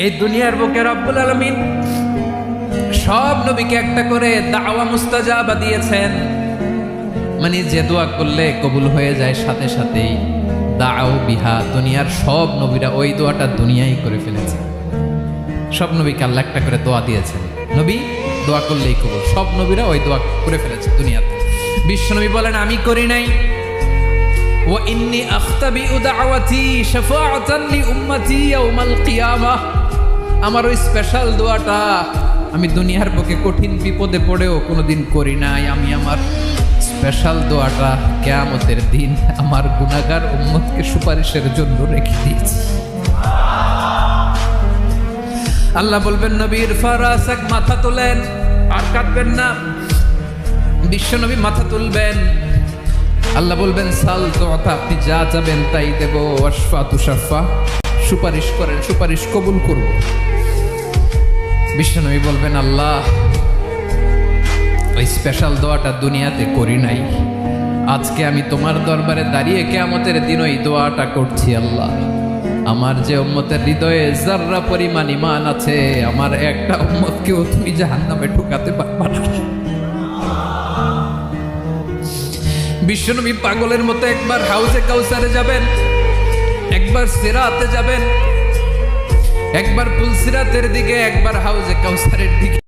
এই দুনিয়ার বুকে রব্বুল আলামিন সব নবীকে একটা করে দাওয়া মুস্তাজাবা দিয়েছেন, মানে যে দোয়া করলে কবুল হয়ে যায় সাথে সাথেই। দাও বিহা, দুনিয়ার সব নবীরা ওই দোয়াটা দুনিয়ায় করে ফেলেছে। সব নবীকে আল্লাহ একটা করে দোয়া দিয়েছেন, নবী দোয়া করলেই কবুল। সব নবীরা ওই দোয়া করে ফেলেছে দুনিয়াতে। বিশ্বনবী বলেন আমি করি নাই। ওয়া ইন্নী আখতাবিউ দাওয়াতি শাফাআতান লি উম্মতি ইয়াউমাল কিয়ামাহ, আমার ওই স্পেশাল দোয়াটা আমি দুনিয়ার বুকে কঠিন বিপদে পড়েও কোনোদিন করি নাই। আমি আমার স্পেশাল দোয়াটা কিয়ামতের দিন আমার গুনাহগার উম্মতকে সুপারিশের জন্য রেখে দিয়েছি। আল্লাহ বলবেন নবীর ফারাসাক, মাথা তোলেন, আর কাঁদবেন না। বিশ্বনবী মাথা তুলবেন, আল্লাহ বলবেন সাল তোতা, আপনি যা চাবেন তাই দেব। ওয়াশফা তুশাফা, সুপারিশ করেন, সুপারিশ কবুল করব। বিশ্বনবী বলবেন আল্লাহ ওই স্পেশাল দোয়াটা দুনিয়াতে করি নাই, আজকে আমি তোমার দরবারে দাঁড়িয়ে কিয়ামতের দিন ওই দোয়াটা করছি। আল্লাহ আমার যে উম্মতের হৃদয়ে যাররা পরিমাণ ঈমান আছে, আমার একটা উম্মতকেও তুমি জাহান্নামে ঢুকাতে পারবা না। বিশ্বনবী পাগলের মতো একবার হাউজে কাউসারে যাবেন, একবার সিরাতে যাবেন, একবার পুলসিরাতের দিকে, একবার হাউজে কাউসারের দিকে।